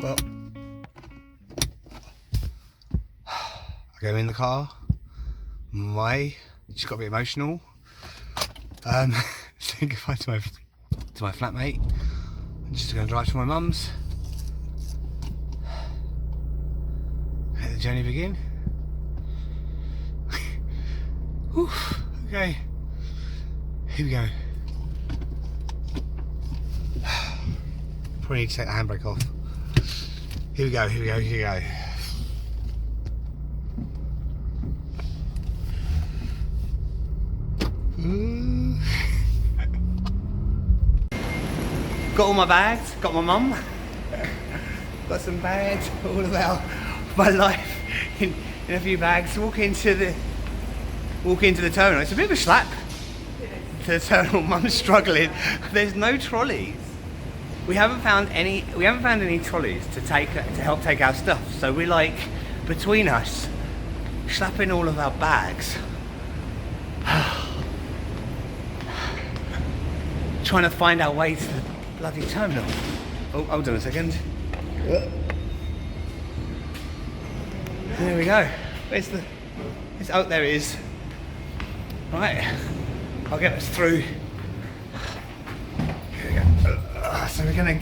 Well, I go in the car, on my way, just got a bit emotional. Saying goodbye to my flatmate. I'm just going to drive to my mum's. Let the journey begin. Whew, okay, here we go. Probably need to take the handbrake off. Here we go, here we go, here we go. Got all my bags, got my mum, got some bags, all about my life in a few bags. Walk into the terminal. It's a bit of a slap to the terminal. Mum's struggling. There's no trolleys. We haven't found any trolleys to help take our stuff. So we're like, between us, slapping all of our bags. Trying to find our way to the bloody terminal. Oh, hold on a second. There we go. Oh, there it is. Right, I'll get us through. Here we go. So we're gonna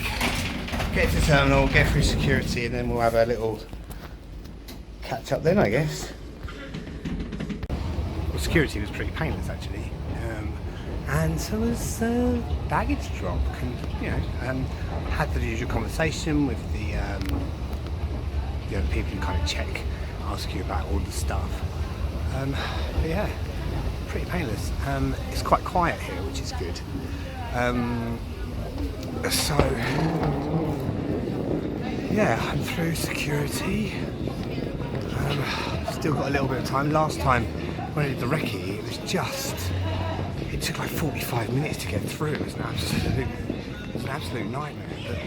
get to the terminal, get through security, and then we'll have a little catch up then, I guess. Well, security was pretty painless actually. And so was baggage drop, and had the usual conversation with the people who kind of ask you about all the stuff. But yeah, pretty painless. It's quite quiet here, which is good. So yeah, I'm through security. Still got a little bit of time. Last time when I did the recce, it took like 45 minutes to get through. It was an absolute nightmare.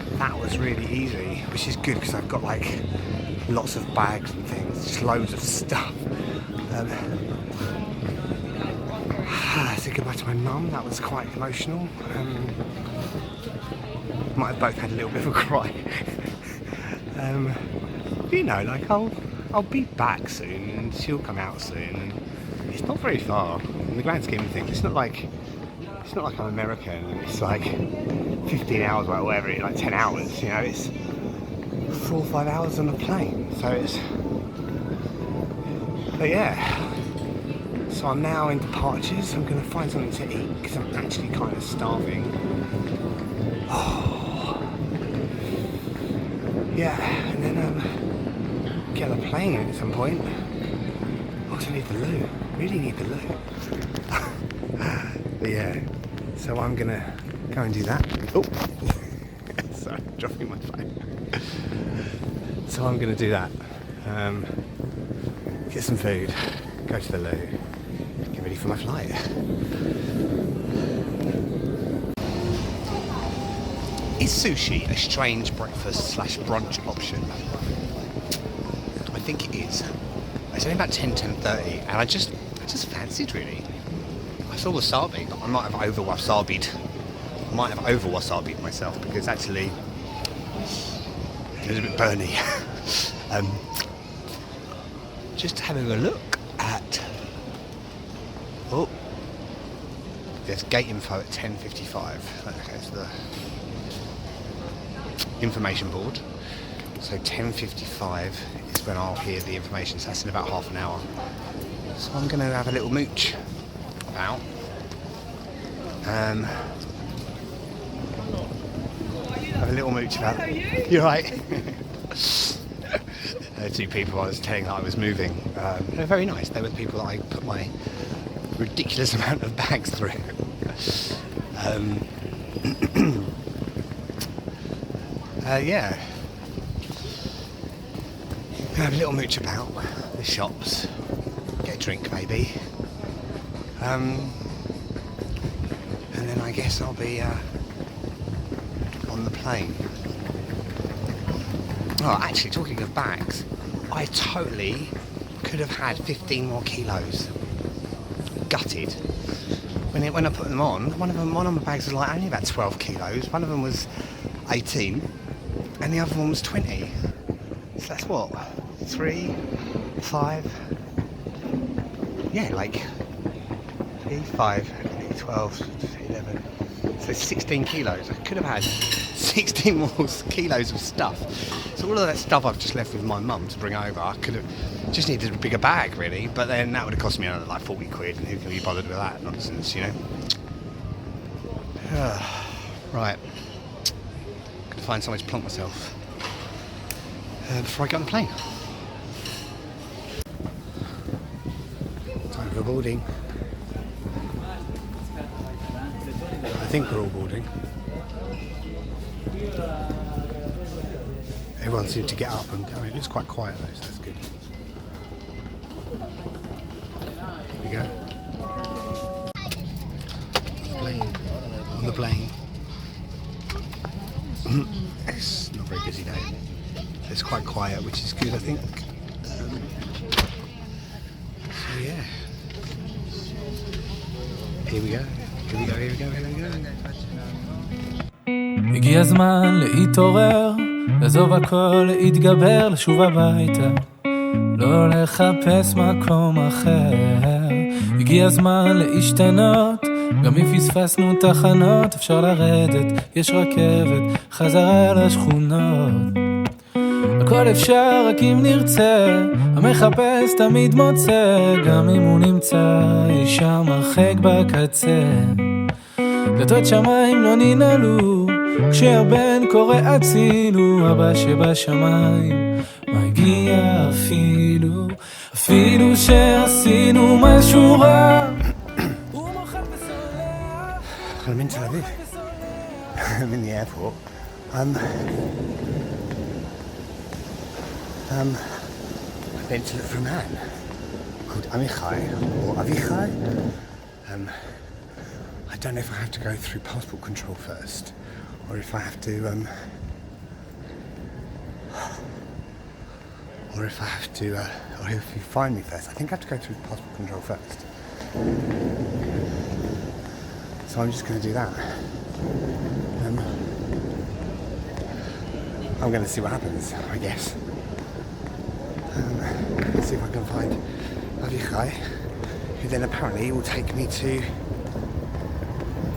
But that was really easy, which is good because I've got like lots of bags and things, just loads of stuff. I said goodbye to my mum. That was quite emotional. Might have both had a little bit of a cry. Like I'll be back soon, and she'll come out soon. And it's not very far in the grand scheme of things. It's not like I'm American and it's like 15 hours or whatever, like 10 hours. It's 4 or 5 hours on a plane. But yeah. So I'm now in departures. I'm going to find something to eat because I'm actually kind of starving. Oh. Yeah, and then get on a plane at some point. I also need the loo. Really need the loo. But yeah, so I'm going to go and do that. Oh, sorry, dropping my phone. So I'm going to do that. Get some food, go to the loo. Ready for my flight. Is sushi a strange breakfast / brunch option? I think it is. It's only about 10:30, and I just fancied really. I saw wasabi, but I might have over wasabi'd myself because actually it was a bit burny. Just having a look at. Oh, there's gate info at 10:55. Okay, so the information board. So 10:55 is when I'll hear the information. So that's in about half an hour. So I'm going to have a little mooch about. Have a little mooch about. You're right. Two people I was telling that I was moving. They're very nice. They were the people that I put my ridiculous amount of bags through. Yeah. Have a little mooch about the shops, get a drink maybe, and then I guess I'll be on the plane. Oh, actually, talking of bags, I totally could have had 15 more kilos. Gutted. when I put them on, one of my bags was like only about 12 kilos. One of them was 18, and the other one was 20. So that's what, 3, 5. Yeah, like 3, 5, 12, 11. So 16 kilos. I could have had 16 more kilos of stuff. So all of that stuff I've just left with my mum to bring over. I could have just needed a bigger bag, really. But then that would have cost me another like 40 quid, and who can be bothered with that nonsense, you know? Right. Gonna find somewhere to plonk myself before I get on the plane. Time for boarding. I think we're all boarding. Everyone seemed to get up and go. It looks quite quiet though, so that's good. Here we go. On the plane. It's not a very busy day. It's quite quiet, which is good, I think. So yeah. Here we go. Here we go, here we go, here we go. הגיע הזמן להתעורר, לעזוב הכל, להתגבר, לשוב הביתה, לא לחפש מקום אחר. הגיע הזמן להשתנות, גם אם פספסנו תחנות, אפשר לרדת, יש רכבת, חזרה לשכונות. הכל אפשר רק אם נרצה, המחפש תמיד מוצא, גם אם הוא נמצא שם הרחק בקצה. דלתות שמיים לא ננעלו, כשהבן קורא הצילו, אבא שבשמיים מגיע אפילו שעשינו משהו רע. I'm in Tel Aviv. I'm in the airport. I've been to look for a man called Amichai or Avichai. I don't know if I have to go through passport control first, or if I have to, or if you find me first. I think I have to go through passport control first. So I'm just going to do that. I'm going to see what happens, I guess. Let's see if I can find Avichai, who then apparently will take me to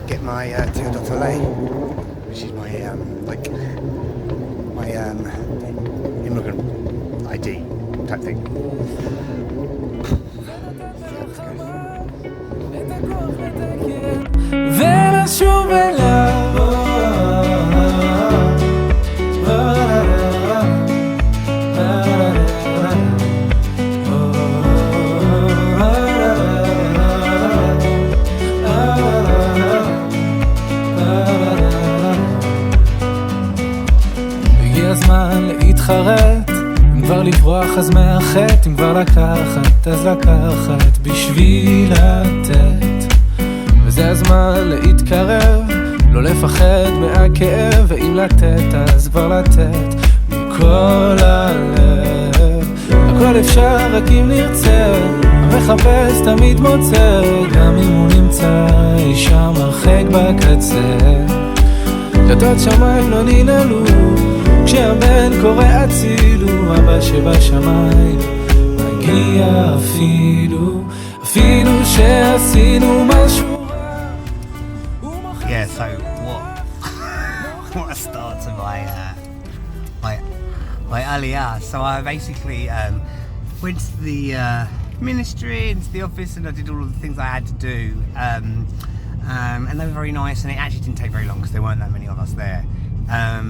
get my Théodotolé, which is my immigrant ID type thing. ולשוב אליו הגיע הזמן להתחרט, אם כבר לברוח אז מאחת, אם כבר לקחת אז לקחת בשביל לתת. וזה הזמן להתקרב, לא לפחד מהכאב, ואם לתת אז כבר לתת מכל הלב. הכל אפשר רק אם נרצה, המחפש תמיד מוצא, גם אם הוא נמצא שם הרחק בקצה. דלתות שמיים לא ננעלו, כשהבן קורא הצילו, אבא שבשמיים מגיע אפילו שעשינו משהו. Yeah, so what a start to my Aliyah. So I basically went to the ministry, into the office, and I did all of the things I had to do. And they were very nice, and it actually didn't take very long because there weren't that many of us there. And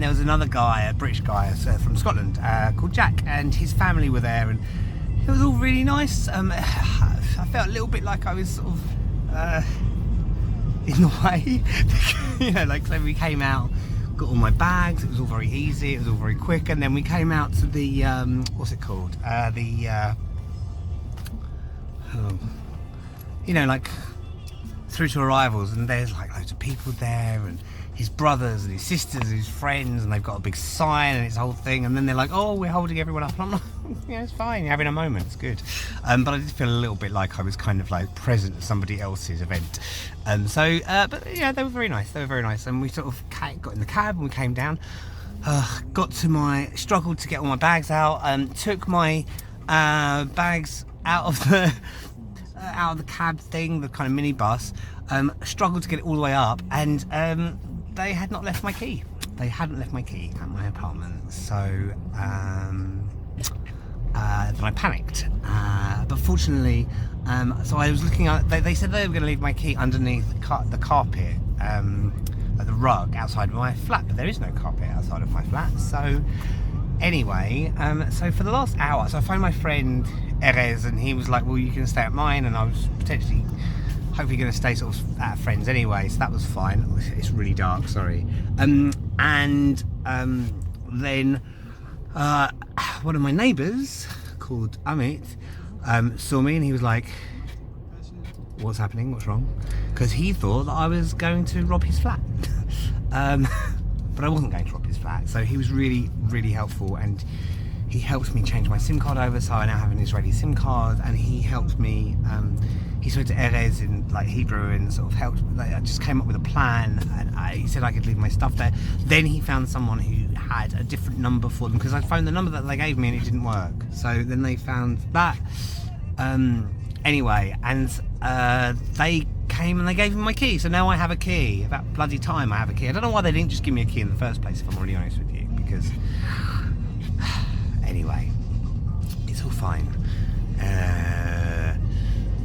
there was another guy, a British guy from Scotland, called Jack, and his family were there, and it was all really nice. I felt a little bit like I was sort of in the way, you know, like so we came out, got all my bags, it was all very easy, it was all very quick, and then we came out to the what's it called, you know, like through to arrivals, and there's like loads of people there, and his brothers and his sisters and his friends, and they've got a big sign and it's a whole thing, and then they're like, oh, we're holding everyone up, and I'm like, Yeah, it's fine. You're having a moment. It's good. But I did feel a little bit like I was kind of like present at somebody else's event. But yeah, they were very nice. And we sort of got in the cab and we came down. Struggled to get all my bags out. Took my bags out of the cab thing, the kind of minibus. Struggled to get it all the way up, and they had not left my key. They hadn't left my key at my apartment, so then I panicked. But fortunately, so I was looking at. They said they were going to leave my key underneath the carpet, like the rug outside my flat, but there is no carpet outside of my flat. So anyway, so for the last hour, so I phoned my friend Erez, and he was like, "Well, you can stay at mine," and I was hopefully going to stay sort of at friends anyway, so that was fine. It's really dark, sorry. Then one of my neighbours called Amit saw me, and he was like, "What's happening? What's wrong?" Because he thought that I was going to rob his flat. But I wasn't going to rob his flat, so he was really, really helpful, and he helped me change my SIM card over, so I now have an Israeli SIM card, and he helped me, he spoke to Erez in like Hebrew and sort of helped, like, I just came up with a plan, and he said I could leave my stuff there. Then he found someone who had a different number for them, because I phoned the number that they gave me and it didn't work. So then they found that. Anyway, and they came and they gave me my key, so now I have a key. About bloody time I have a key. I don't know why they didn't just give me a key in the first place, if I'm really honest with you, because anyway, it's all fine.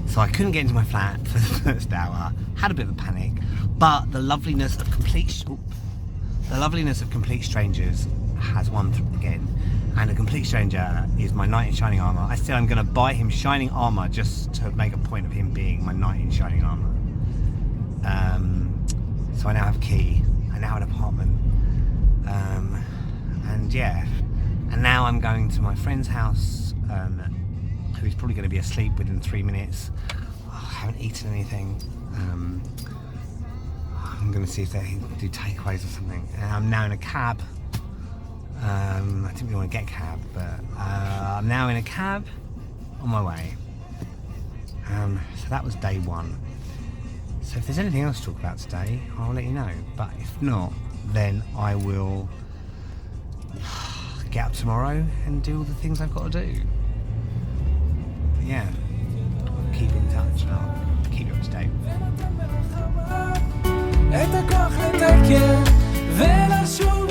So I couldn't get into my flat for the first hour, had a bit of a panic, but the loveliness of complete strangers has won through again. And a complete stranger is my knight in shining armour. I said I'm going to buy him shining armour just to make a point of him being my knight in shining armour. So I now have a key. I now have an apartment. And yeah. And now I'm going to my friend's house, who's probably going to be asleep within 3 minutes. I haven't eaten anything. I'm going to see if they do takeaways or something. And I'm now in a cab. I didn't really want to get a cab, but I'm now in a cab on my way. So that was day one. So if there's anything else to talk about today, I'll let you know. But if not, then I will get up tomorrow and do all the things I've got to do. But yeah, keep in touch and I'll keep you up to date. את הכוח לתקן ולשוב